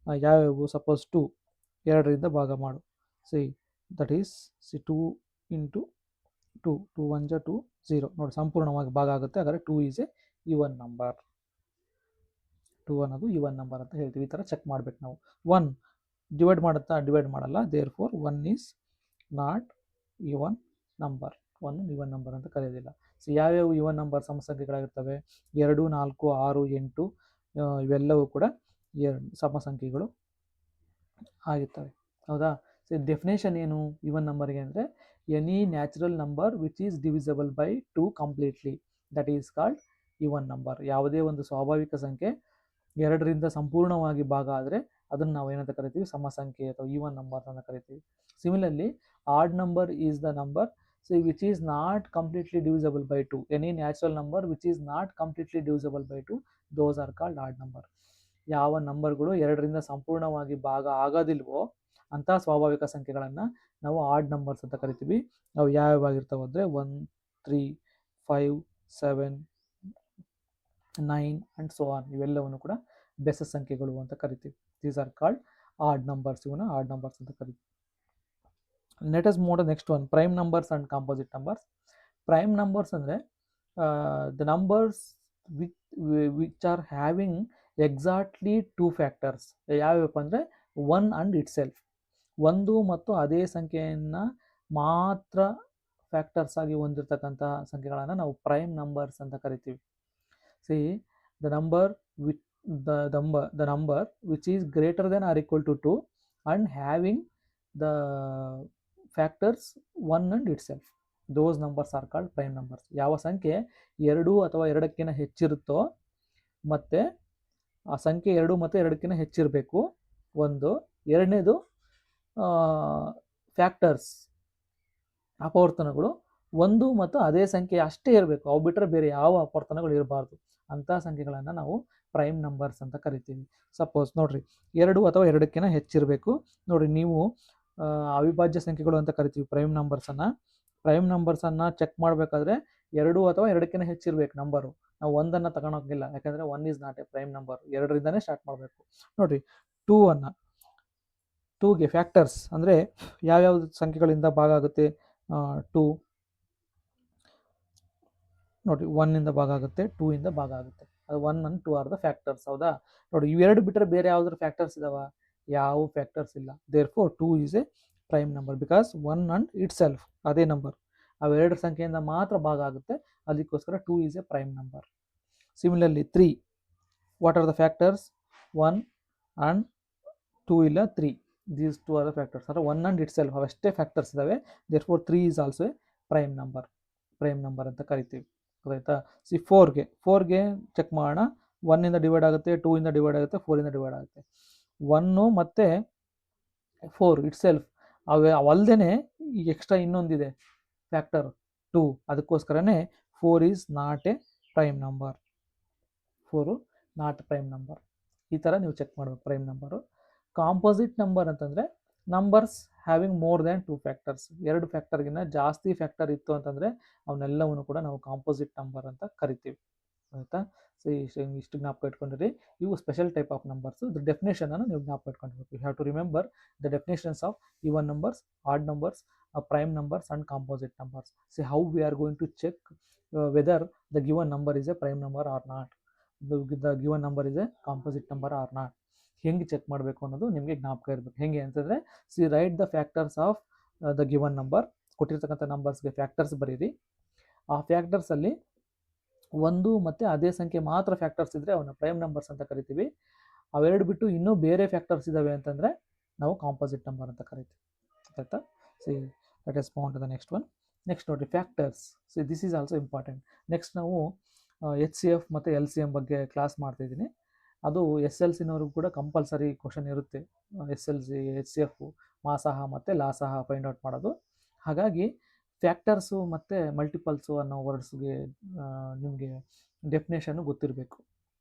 ಯಾವ್ಯಾವು? ಸಪೋಸ್ 2 2ರಿಂದ ಭಾಗ ಮಾಡು, ದಟ್ ಈಸ್ 2 ಇಂಟು 2, 2 1 ಜ 2 0. ನೋಡಿ, ಸಂಪೂರ್ಣವಾಗಿ ಭಾಗ ಆಗುತ್ತೆ. ಹಾಗಾದರೆ 2 ಈಸ್ ಎ ಈವನ್ ನಂಬರ್. 2 ಅನ್ನೋದು ಈವನ್ ನಂಬರ್ ಅಂತ ಹೇಳ್ತೀವಿ. ಈ ಥರ ಚೆಕ್ ಮಾಡ್ಬೇಕು ನಾವು. 1 ಡಿವೈಡ್ ಮಾಡುತ್ತಾ? ಡಿವೈಡ್ ಮಾಡಲ್ಲ. Therefore 1 is not even number. 1 even number ಅಂತ ಕರೆಯೋದಿಲ್ಲ. ಸೊ ಯಾವ್ಯಾವ ಈವನ್ ನಂಬರ್ ಸಮ ಸಂಖ್ಯೆಗಳಾಗಿರ್ತವೆ? 2 4 6 8 ಇವೆಲ್ಲವೂ ಕೂಡ ಸಮ ಸಂಖ್ಯೆಗಳು ಆಗಿರ್ತವೆ. ಹೌದಾ? ಸೊ ಡೆಫಿನೇಷನ್ ಏನು ಈವನ್ ನಂಬರ್ಗೆ ಅಂದರೆ, any natural number which is divisible by 2 completely that is called even number. ಯಾವುದೇ ಒಂದು ಸ್ವಾಭಾವಿಕ ಸಂಖ್ಯೆ 2ರಿಂದ ಸಂಪೂರ್ಣವಾಗಿ ಭಾಗ ಆದರೆ ಅದನ್ನು ನಾವು ಏನಂತ ಕರಿತೀವಿ? ಸಮ ಸಂಖ್ಯೆ ಅಥವಾ ಈವನ್ ನಂಬರ್ ಅಂತ ಕರಿತೀವಿ. Similarly, odd number is the number which is not completely divisible by 2. Any natural number which is not completely divisible by 2 those are called odd number. ಯಾವ ನಂಬರ್ಗಳು 2ರಿಂದ ಸಂಪೂರ್ಣವಾಗಿ ಭಾಗ ಆಗೋದಿಲ್ವೋ ಅಂಥ ಸ್ವಾಭಾವಿಕ ಸಂಖ್ಯೆಗಳನ್ನು ನಾವು ಆಡ್ ನಂಬರ್ಸ್ ಅಂತ ಕರಿತೀವಿ. ಅವು ಯಾವ್ಯಾವಾಗಿರ್ತಾವೆ ಅಂದರೆ 1 3 5 7 9 ಆ್ಯಂಡ್ ಸೋ ಆನ್. ಇವೆಲ್ಲವನ್ನು ಕೂಡ ಬೆಸ ಸಂಖ್ಯೆಗಳು ಅಂತ ಕರಿತೀವಿ. These are called odd numbers. ಇವನ್ನ ಆಡ್ ನಂಬರ್ಸ್ ಅಂತ ಕರಿತೀವಿ. Let us move to next one, prime numbers and composite numbers. Prime numbers ಅಂದರೆ the numbers which are having exactly 2 factors. ಯಾವ್ಯಾವಪ್ಪ ಅಂದರೆ 1 ಆ್ಯಂಡ್ ಇಟ್ ಸೆಲ್ಫ್. 1 ಮತ್ತು ಅದೇ ಸಂಖ್ಯೆಯನ್ನು ಮಾತ್ರ ಫ್ಯಾಕ್ಟರ್ಸ್ ಆಗಿ ಹೊಂದಿರತಕ್ಕಂಥ ಸಂಖ್ಯೆಗಳನ್ನು ನಾವು ಪ್ರೈಮ್ ನಂಬರ್ಸ್ ಅಂತ ಕರಿತೀವಿ. C the number the number which is greater than or equal to 2 and having the factors 1 and itself. Those numbers are called prime numbers. ಯಾವ ಸಂಖ್ಯೆ 2 ಅಥವಾ 2ಕ್ಕಿಂತ ಹೆಚ್ಚಿರುತ್ತೋ ಮತ್ತೆ ಆ ಸಂಖ್ಯೆ 2 ಮತ್ತು 2ಕ್ಕಿಂತ ಹೆಚ್ಚಿರಬೇಕು ಒಂದು. ಎರಡನೇದು ಫ್ಯಾಕ್ಟರ್ಸ್ ಅಪವರ್ತನಗಳು 1 ಮತ್ತು ಅದೇ ಸಂಖ್ಯೆ ಅಷ್ಟೇ ಇರಬೇಕು, ಅವು ಬಿಟ್ಟರೆ ಬೇರೆ ಯಾವ ಅಪವರ್ತನಗಳು ಇರಬಾರ್ದು. ಅಂಥ ಸಂಖ್ಯೆಗಳನ್ನು ನಾವು ಪ್ರೈಮ್ ನಂಬರ್ಸ್ ಅಂತ ಕರಿತೀವಿ. ಸಪೋಸ್ ನೋಡ್ರಿ 2 ಅಥವಾ 2ಕ್ಕಿಂತ ಹೆಚ್ಚಿರಬೇಕು. ನೋಡ್ರಿ ನೀವು ಅವಿಭಾಜ್ಯ ಸಂಖ್ಯೆಗಳು ಅಂತ ಕರಿತೀವಿ ಪ್ರೈಮ್ ನಂಬರ್ಸನ್ನು. ಪ್ರೈಮ್ ನಂಬರ್ಸನ್ನು ಚೆಕ್ ಮಾಡಬೇಕಾದ್ರೆ 2 ಅಥವಾ 2ಕ್ಕಿಂತ ಹೆಚ್ಚಿರಬೇಕು ನಂಬರು. ನಾವು 1ಅನ್ನು ತಗೊಳೋಗಿಲ್ಲ, ಯಾಕಂದರೆ 1 is not a prime number. 2ರಿಂದನೇ ಸ್ಟಾರ್ಟ್ ಮಾಡಬೇಕು. ನೋಡ್ರಿ 2ಗೆ ಫ್ಯಾಕ್ಟರ್ಸ್ ಅಂದರೆ ಯಾವ್ಯಾವ ಸಂಖ್ಯೆಗಳಿಂದ ಭಾಗ ಆಗುತ್ತೆ? 2 ನೋಡಿ 1ಇಂದ ಭಾಗ ಆಗುತ್ತೆ, 2ಇಂದ ಭಾಗ ಆಗುತ್ತೆ. ಅದು 1 and 2 ಆರ್ ದ ಫ್ಯಾಕ್ಟರ್ಸ್. ಹೌದಾ? ನೋಡಿ ಇವೆರಡು ಬಿಟ್ಟರೆ ಬೇರೆ ಯಾವ್ದಾದ್ರು ಫ್ಯಾಕ್ಟರ್ಸ್ ಇದಾವ? ಯಾವ ಫ್ಯಾಕ್ಟರ್ಸ್ ಇಲ್ಲ. Therefore 2 is a prime number because 1 and it self ಅದೇ ನಂಬರ್. ಅವೆರಡು ಸಂಖ್ಯೆಯಿಂದ ಮಾತ್ರ ಭಾಗ ಆಗುತ್ತೆ, ಅದಕ್ಕೋಸ್ಕರ 2 is a prime number. Similarly 3, what are the factors? 1 and 2 ಇಲ್ಲ 3. These 2 are the factors. ಅಂದರೆ 1 and ಇಟ್ ಸೆಲ್ಫ್ ಅವಷ್ಟೇ ಫ್ಯಾಕ್ಟರ್ಸ್ ಇದಾವೆ. Therefore 3 is also A prime number. Prime number ಅಂತ ಕರಿತೀವಿ. ಆಯ್ತಾ? 4ಗೆ ಚೆಕ್ ಮಾಡೋಣ. 1ಇಂದ ಡಿವೈಡ್ ಆಗುತ್ತೆ, 2ಇಂದ ಡಿವೈಡ್ ಆಗುತ್ತೆ, 4ಇಂದ ಡಿವೈಡ್ ಆಗುತ್ತೆ. 1 ಮತ್ತು 4 ಇಟ್ ಸೆಲ್ಫ್ ಅವಲ್ದೇ ಈಗ ಎಕ್ಸ್ಟ್ರಾ ಇನ್ನೊಂದಿದೆ ಫ್ಯಾಕ್ಟರ್ 2. ಅದಕ್ಕೋಸ್ಕರನೇ 4 is not a prime number. 4 not prime number. ಈ ಥರ ನೀವು ಚೆಕ್ ಮಾಡಬೇಕು ಪ್ರೈಮ್ ನಂಬರು. ಕಾಂಪೋಸಿಟ್ ನಂಬರ್ ಅಂತಂದರೆ numbers having more than 2 factors. 2 ಫ್ಯಾಕ್ಟರ್ಗಿನ್ನ ಜಾಸ್ತಿ ಫ್ಯಾಕ್ಟರ್ ಇತ್ತು ಅಂತಂದರೆ ಅವನ್ನೆಲ್ಲವನ್ನು ಕೂಡ ನಾವು ಕಾಂಪೋಸಿಟ್ ನಂಬರ್ ಅಂತ ಕರಿತೀವಿ. ಆಯಿತಾ? ಸೊ ಇಷ್ಟು ಜ್ಞಾಪಕ ಇಟ್ಕೊಂಡಿರಿ. ಇವು special type of numbers. The ಡೆಫಿನೇಷನನ್ನು ನೀವು ಜ್ಞಾಪಕ ಇಟ್ಕೊಂಡಿರ್ಬೇಕು. You have to remember the definitions of even numbers, odd numbers, prime numbers and composite numbers. See how we are going to check whether the given number is a prime number or not, the given number is a composite number or not. ಹೆಂಗೆ check ಮಾಡಬೇಕು ಅನ್ನೋದು ನಿಮಗೆ ಜ್ಞಾಪಕ ಇರಬೇಕು. ಹೆಂಗೆ ಅಂತಂದರೆ, see write the factors of the given number. ಕೊಟ್ಟಿರ್ತಕ್ಕಂಥ ನಂಬರ್ಸ್ಗೆ factors ಬರೀರಿ. ಆ ಫ್ಯಾಕ್ಟರ್ಸಲ್ಲಿ 1 ಮತ್ತು ಅದೇ ಸಂಖ್ಯೆ ಮಾತ್ರ ಫ್ಯಾಕ್ಟರ್ಸ್ ಇದ್ದರೆ ಅವನ್ನ ಪ್ರೈಮ್ ನಂಬರ್ಸ್ ಅಂತ ಕರಿತೀವಿ. ಅವೆರಡು ಬಿಟ್ಟು ಇನ್ನೂ ಬೇರೆ ಫ್ಯಾಕ್ಟರ್ಸ್ ಇದ್ದಾವೆ ಅಂತಂದರೆ ನಾವು ಕಾಂಪೋಸಿಟ್ ನಂಬರ್ ಅಂತ ಕರಿತೀವಿ. ಆಯಿತಾ? See let us move on to the next one. Next ನೋಡಿ factors. See this is also important. Next ನಾವು HCF ಮತ್ತು LCM ಬಗ್ಗೆ ಕ್ಲಾಸ್ ಮಾಡ್ತಾಯಿದ್ದೀನಿ. ಅದು SLCನವ್ರಿಗೂ ಕೂಡ ಕಂಪಲ್ಸರಿ ಕ್ವಶನ್ ಇರುತ್ತೆ. SLC, HCF, ಮಾಸಾಹ ಮತ್ತು ಲಾಸಾಹ ಫೈಂಡ್ ಔಟ್ ಮಾಡೋದು. ಹಾಗಾಗಿ ಫ್ಯಾಕ್ಟರ್ಸು ಮತ್ತು ಮಲ್ಟಿಪಲ್ಸು ಅನ್ನೋ ವರ್ಡ್ಸ್ಗೆ ನಿಮಗೆ ಡೆಫಿನೇಷನ್ನು ಗೊತ್ತಿರಬೇಕು.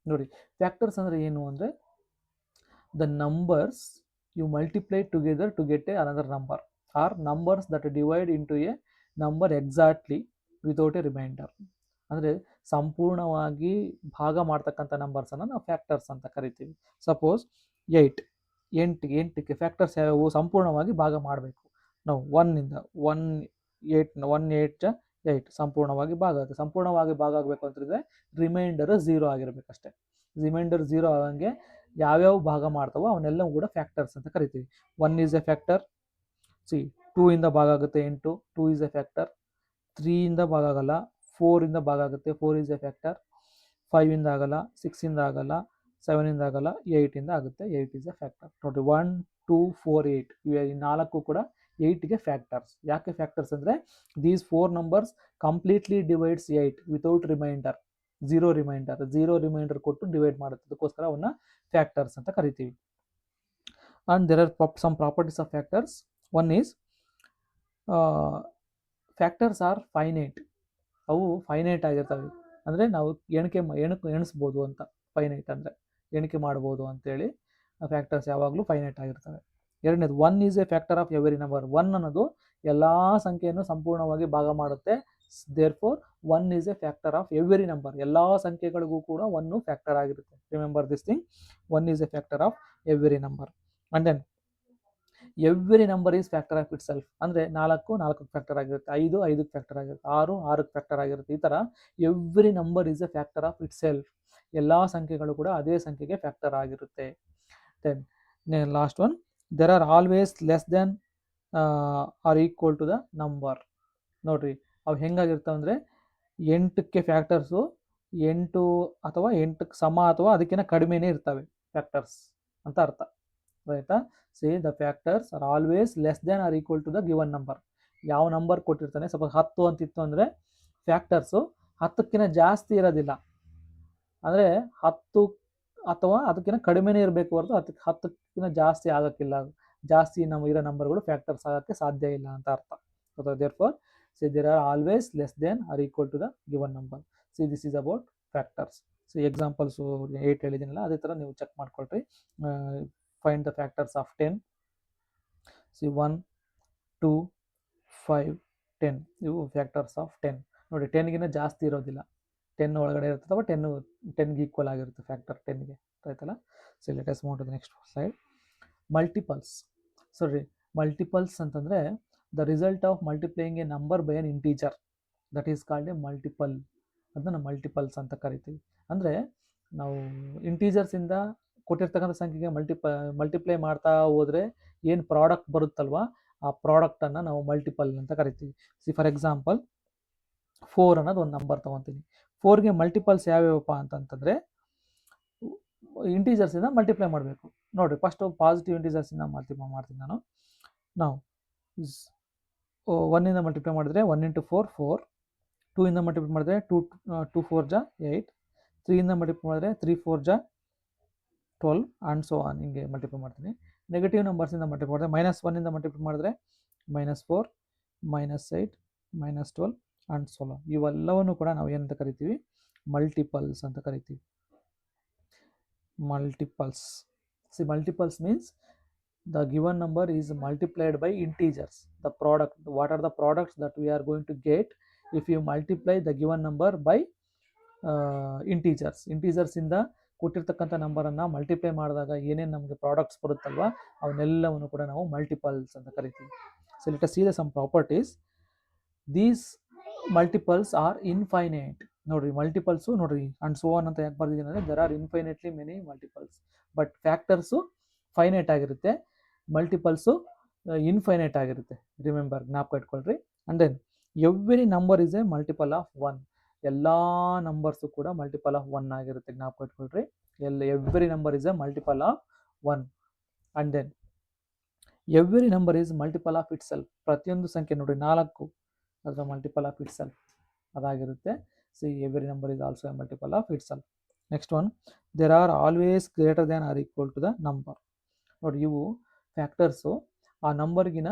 ನೋಡಿ ಫ್ಯಾಕ್ಟರ್ಸ್ ಅಂದರೆ ಏನು ಅಂದರೆ, the numbers you multiply together to get a another number or numbers that divide into a number exactly without a remainder. ಅಂದರೆ ಸಂಪೂರ್ಣವಾಗಿ ಭಾಗ ಮಾಡ್ತಕ್ಕಂಥ ನಂಬರ್ಸನ್ನು ನಾವು ಫ್ಯಾಕ್ಟರ್ಸ್ ಅಂತ ಕರಿತೀವಿ. ಸಪೋಸ್ 8ಕ್ಕೆ ಫ್ಯಾಕ್ಟರ್ಸ್ ಯಾವ್ಯಾವು? ಸಂಪೂರ್ಣವಾಗಿ ಭಾಗ ಮಾಡಬೇಕು ನಾವು. 1 8 ಸಂಪೂರ್ಣವಾಗಿ ಭಾಗ ಆಗುತ್ತೆ. ಸಂಪೂರ್ಣವಾಗಿ ಭಾಗ ಆಗಬೇಕು ಅಂತಂದರೆ ರಿಮೈಂಡರ್ 0 ಆಗಿರಬೇಕಷ್ಟೇ. ರಿಮೈಂಡರ್ 0 ಆಗಂಗೆ ಯಾವ್ಯಾವ ಭಾಗ ಮಾಡ್ತಾವೋ ಅವನ್ನೆಲ್ಲ ಕೂಡ ಫ್ಯಾಕ್ಟರ್ಸ್ ಅಂತ ಕರಿತೀವಿ. 1 ಈಸ್ ಎ ಫ್ಯಾಕ್ಟರ್. ಸಿ 2ಇಂದ ಭಾಗ ಆಗುತ್ತೆ 8, 2 ಈಸ್ ಎ ಫ್ಯಾಕ್ಟರ್. 3ಇಂದ ಭಾಗ ಆಗಲ್ಲ, 4ಇಂದ ಭಾಗ ಆಗುತ್ತೆ, 4 ಈಸ್ ಎ ಫ್ಯಾಕ್ಟರ್. 5ಇಂದ ಆಗಲ್ಲ, 6ಇಂದ ಆಗಲ್ಲ, 7ಇಂದ ಆಗಲ್ಲ, 8ಇಂದ ಆಗುತ್ತೆ, 8 ಈಸ್ ಎ ಫ್ಯಾಕ್ಟರ್. ನೋಡಿರಿ 1, 2, 4, 8 ಇವೆ 4 ಕೂಡ 8ಗೆ ಫ್ಯಾಕ್ಟರ್ಸ್. ಯಾಕೆ ಫ್ಯಾಕ್ಟರ್ಸ್ ಅಂದರೆ these 4 numbers completely divides 8 without remainder. 0 remainder ಕೊಟ್ಟು ಡಿವೈಡ್ ಮಾಡುತ್ತೆ. ಅದಕ್ಕೋಸ್ಕರ ಅವನ್ನ ಫ್ಯಾಕ್ಟರ್ಸ್ ಅಂತ ಕರಿತೀವಿ. And there are some properties of factors. One is factors are finite. ಅವು ಫೈನೈಟ್ ಆಗಿರ್ತವೆ. ಅಂದರೆ ನಾವು ಎಣಿಸ್ಬೋದು ಅಂತ. ಫೈನೈಟ್ ಅಂದರೆ ಎಣಿಕೆ ಮಾಡ್ಬೋದು ಅಂತೇಳಿ ಫ್ಯಾಕ್ಟರ್ಸ್ ಯಾವಾಗಲೂ ಫೈನೈಟ್ ಆಗಿರ್ತವೆ. ಎರಡನೇದು 1 is a factor of every number. 1 ಅನ್ನೋದು ಎಲ್ಲ ಸಂಖ್ಯೆಯನ್ನು ಸಂಪೂರ್ಣವಾಗಿ ಭಾಗ ಮಾಡುತ್ತೆ. Therefore 1 is a factor of every number. ಎಲ್ಲ ಸಂಖ್ಯೆಗಳಿಗೂ ಕೂಡ 1 ಫ್ಯಾಕ್ಟರ್ ಆಗಿರುತ್ತೆ. Remember this thing, 1 is a factor of every number. And then every number is factor of itself. ಅಂದರೆ 4 ಫ್ಯಾಕ್ಟರ್ ಆಗಿರುತ್ತೆ, 5 ಫ್ಯಾಕ್ಟರ್ ಆಗಿರುತ್ತೆ, 6 ಫ್ಯಾಕ್ಟರ್ ಆಗಿರುತ್ತೆ. ಈ ಥರ every number is a factor of itself. ಎಲ್ಲ ಸಂಖ್ಯೆಗಳು ಕೂಡ ಅದೇ ಸಂಖ್ಯೆಗೆ ಫ್ಯಾಕ್ಟರ್ ಆಗಿರುತ್ತೆ. Then last one, there are always less than or equal to the number. ನೋಡ್ರಿ ಅವು ಹೆಂಗಾಗಿರ್ತಾವೆ ಅಂದರೆ 8ಕ್ಕೆ ಫ್ಯಾಕ್ಟರ್ಸು 8 ಅಥವಾ 8ಕ್ಕೆ ಸಮ ಅಥವಾ ಅದಕ್ಕಿಂತ ಕಡಿಮೆನೇ ಇರ್ತವೆ ಫ್ಯಾಕ್ಟರ್ಸ್ ಅಂತ ಅರ್ಥ ಆಯ್ತಾ. See the factors are always less than or equal to the given number. ಯಾವ ನಂಬರ್ ಕೊಟ್ಟಿರ್ತಾನೆ, ಸಪೋಸ್ 10 ಅಂತಿತ್ತು ಅಂದರೆ ಫ್ಯಾಕ್ಟರ್ಸು 10ಕ್ಕಿಂತ ಜಾಸ್ತಿ ಇರೋದಿಲ್ಲ, ಅಂದರೆ 10 ಅಥವಾ ಅದಕ್ಕಿಂತ ಕಡಿಮೆನೇ ಇರಬೇಕು ಹೊರತು 10ಕ್ಕಿಂತ ಜಾಸ್ತಿ ಆಗೋಕ್ಕಿಲ್ಲ. ಜಾಸ್ತಿ ನಾವು ಇರೋ ನಂಬರ್ಗಳು ಫ್ಯಾಕ್ಟರ್ಸ್ ಆಗೋಕ್ಕೆ ಸಾಧ್ಯ ಇಲ್ಲ ಅಂತ ಅರ್ಥ. So therefore see there are always less than or equal to the given number. See this is about factors. So examples 8 ಹೇಳಿದ್ದೀನಲ್ಲ, ಅದೇ ಥರ ನೀವು ಚೆಕ್ ಮಾಡ್ಕೊಳ್ರಿ. Find the factors of 10. See 1, 2, 5, 10 ಇವು ಫ್ಯಾಕ್ಟರ್ಸ್ ಆಫ್ 10. ನೋಡಿ 10ಗಿಂತ ಜಾಸ್ತಿ ಇರೋದಿಲ್ಲ, 10 ಒಳಗಡೆ ಇರುತ್ತೆ ಅಥವಾ 10ಗೆ ಈಕ್ವಲ್ ಆಗಿರುತ್ತೆ ಫ್ಯಾಕ್ಟರ್ 10ಗೆ, ಆಯ್ತಲ್ಲ. So let us move to the next slide. Multiples. Multiples ಅಂತಂದರೆ the result of multiplying a number by an integer, that is called a multiple. ಅದನ್ನು ಮಲ್ಟಿಪಲ್ಸ್ ಅಂತ ಕರಿತೀವಿ. ಅಂದರೆ ನಾವು ಇಂಟೀಜರ್ಸಿಂದ ಕೊಟ್ಟಿರ್ತಕ್ಕಂಥ ಸಂಖ್ಯೆಗೆ ಮಲ್ಟಿಪ್ಲೈ ಮಾಡ್ತಾ ಹೋದರೆ ಏನು ಪ್ರಾಡಕ್ಟ್ ಬರುತ್ತಲ್ವ, ಆ ಪ್ರಾಡಕ್ಟನ್ನು ನಾವು ಮಲ್ಟಿಪಲ್ ಅಂತ ಕರಿತೀವಿ. ಸಿ ಫಾರ್ ಎಕ್ಸಾಂಪಲ್ 4 ಅನ್ನೋದು ಒಂದು ನಂಬರ್ ತೊಗೊತೀನಿ. 4ಗೆ ಮಲ್ಟಿಪಲ್ಸ್ ಯಾವ್ಯಾವಪ್ಪ ಅಂತಂತಂದರೆ ಇಂಟೀಜರ್ಸಿಂದ ಮಲ್ಟಿಪ್ಲೈ ಮಾಡಬೇಕು. ನೋಡಿರಿ, ಫಸ್ಟು ಪಾಸಿಟಿವ್ ಇಂಟೀಜರ್ಸಿಂದ ಮಲ್ಟಿಪ್ಲೈ ಮಾಡ್ತೀನಿ ನಾನು. ನಾವು 1ಇಂದ ಮಲ್ಟಿಪ್ಲೈ ಮಾಡಿದ್ರೆ 1 × 4 4, 2ಇಂದ ಮಲ್ಟಿಪ್ಲೈ ಮಾಡಿದ್ರೆ 2 4 ಜಾ 8, 3ಇಂದ ಮಲ್ಟಿಪ್ಲೈ ಮಾಡಿದ್ರೆ 3 4 ಜಾ 12 ಆ್ಯಂಡ್ ಸೊ ಆನ್, ಹಿಂಗೆ ಮಲ್ಟಿಪ್ಲೈ ಮಾಡ್ತೀನಿ. ನೆಗೆಟಿವ್ ನಂಬರ್ಸಿಂದ ಮಲ್ಟಿಪ್ಲೈ ಮಾಡಿದ್ರೆ -1ಇಂದ ಮಲ್ಟಿಪ್ಲೈ ಮಾಡಿದ್ರೆ -4, -8, -12 ಆ್ಯಂಡ್ ಸೊ ಆನ್. ಇವೆಲ್ಲವನ್ನು ಕೂಡ ನಾವು ಏನಂತ ಕರಿತೀವಿ, ಮಲ್ಟಿಪಲ್ಸ್ ಅಂತ ಕರಿತೀವಿ. Multiples. C multiples means the given number is multiplied by integers. The product, what are the products that we are going to get if you multiply the given number by integers. Integers ಇಂದ ಕೊಟ್ಟಿರ್ತಕ್ಕಂಥ ನಂಬರನ್ನು multiply ಮಾಡಿದಾಗ ಏನೇನು ನಮಗೆ products ಬರುತ್ತಲ್ವ, ಅವನ್ನೆಲ್ಲವನ್ನು ಕೂಡ ನಾವು multiples ಅಂತ ಕರಿತೀವಿ. So let us see the some properties. These multiples are infinite. ನೋಡ್ರಿ ಮಲ್ಟಿಪಲ್ಸು ನೋಡ್ರಿ ಅಂಡ್ ಸೋ ಆನ್ ಅಂತ ಯಾಕೆ ಬರ್ದಿದ್ದೀನಿ ಅಂದರೆ there are infinitely many multiples. But factors finite ಆಗಿರುತ್ತೆ, ಮಲ್ಟಿಪಲ್ಸು ಇನ್ಫೈನೈಟ್ ಆಗಿರುತ್ತೆ. ರಿಮೆಂಬರ್, ಜ್ಞಾಪಕ ಇಟ್ಕೊಳ್ರಿ. And then every number is a multiple of 1. ಎಲ್ಲ ನಂಬರ್ಸು ಕೂಡ ಮಲ್ಟಿಪಲ್ ಆಫ್ 1 ಆಗಿರುತ್ತೆ, ಜ್ಞಾಪಕ ಇಟ್ಕೊಳ್ರಿ. Every number is a multiple of 1. And then every number is multiple of itself. ಪ್ರತಿಯೊಂದು ಸಂಖ್ಯೆ ನೋಡಿ 4 ಅದರ ಮಲ್ಟಿಪಲ್ ಆಫ್ ಇಟ್ ಸೆಲ್ಫ್ ಅದಾಗಿರುತ್ತೆ. See every number is also a multiple of itself. Next one, there are always greater than or equal to the number. ನೋಡಿ ಇವು factors ಆ ನಂಬರ್ಗಿನ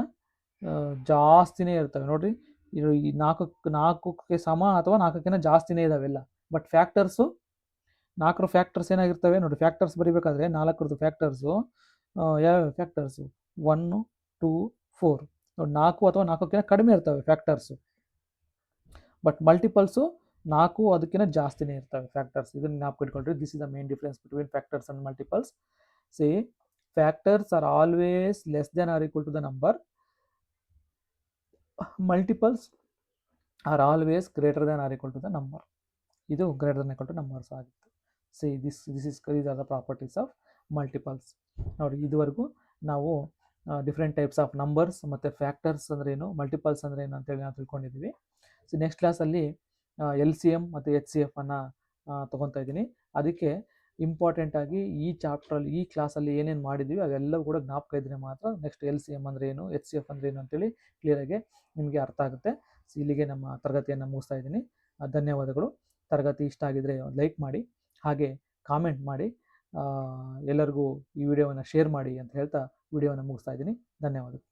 ಜಾಸ್ತಿನೇ ಇರ್ತವೆ. ನೋಡಿರಿ, ಇದು ಈ 4ಕ್ಕೆ ಸಮ ಅಥವಾ 4ಕ್ಕಿಂತ ಜಾಸ್ತಿನೇ ಇದಾವೆಲ್ಲ. ಬಟ್ ಫ್ಯಾಕ್ಟರ್ಸು 4ರ ಫ್ಯಾಕ್ಟರ್ಸ್ ಏನಾಗಿರ್ತವೆ ನೋಡಿ, ಫ್ಯಾಕ್ಟರ್ಸ್ ಬರೀಬೇಕಾದ್ರೆ 4ರದ್ದು ಫ್ಯಾಕ್ಟರ್ಸು ಯಾವ್ಯಾವ ಫ್ಯಾಕ್ಟರ್ಸು 1, 2, 4 ನೋಡಿ, 4 ಅಥವಾ 4ಕ್ಕಿಂತ ಕಡಿಮೆ ಇರ್ತವೆ ಫ್ಯಾಕ್ಟರ್ಸು. ಬಟ್ ಮಲ್ಟಿಪಲ್ಸು 4 ಅದಕ್ಕಿಂತ ಜಾಸ್ತಿನೇ ಇರ್ತವೆ ಫ್ಯಾಕ್ಟರ್ಸ್. ಇದನ್ನು ಜ್ಞಾಪಕ ಇಟ್ಕೊಳ್ರಿ. This is the main difference between factors and multiples. See factors are always less than or equal to the number. Multiples are always greater than or equal to the number. ಇದು greater than equal to numbers ಆಗುತ್ತೆ. See these are the properties of multiples. ನೋಡಿ, ಇದುವರೆಗೂ ನಾವು different types of numbers ಮತ್ತು factors ಅಂದ್ರೇನು, multiples ಅಂದ್ರೆ ಏನು ಅಂತೇಳಿ ನಾವು ತಿಳ್ಕೊಂಡಿದ್ದೀವಿ. ಸೊ ನೆಕ್ಸ್ಟ್ ಕ್ಲಾಸಲ್ಲಿ LCM ಮತ್ತು HCF ಅನ್ನು ತೊಗೊತಾ ಇದ್ದೀನಿ. ಅದಕ್ಕೆ ಇಂಪಾರ್ಟೆಂಟಾಗಿ ಈ ಚಾಪ್ಟ್ರಲ್ಲಿ ಈ ಕ್ಲಾಸಲ್ಲಿ ಏನೇನು ಮಾಡಿದ್ದೀವಿ ಅವೆಲ್ಲವೂ ಕೂಡ ಜ್ಞಾಪಕ ಇದ್ದರೆ ಮಾತ್ರ ನೆಕ್ಸ್ಟ್ LCM ಅಂದರೆ ಏನು, HCF ಅಂದರೆ ಏನು ಅಂತೇಳಿ ಕ್ಲಿಯರಾಗಿ ನಿಮಗೆ ಅರ್ಥ ಆಗುತ್ತೆ. ಸೊ ಇಲ್ಲಿಗೆ ನಮ್ಮ ತರಗತಿಯನ್ನು ಮುಗಿಸ್ತಾ ಇದ್ದೀನಿ. ಧನ್ಯವಾದಗಳು. ತರಗತಿ ಇಷ್ಟ ಆಗಿದರೆ ಲೈಕ್ ಮಾಡಿ, ಹಾಗೆ ಕಾಮೆಂಟ್ ಮಾಡಿ, ಎಲ್ಲರಿಗೂ ಈ ವಿಡಿಯೋವನ್ನು ಶೇರ್ ಮಾಡಿ ಅಂತ ಹೇಳ್ತಾ ವಿಡಿಯೋವನ್ನು ಮುಗಿಸ್ತಾ ಇದ್ದೀನಿ. ಧನ್ಯವಾದಗಳು.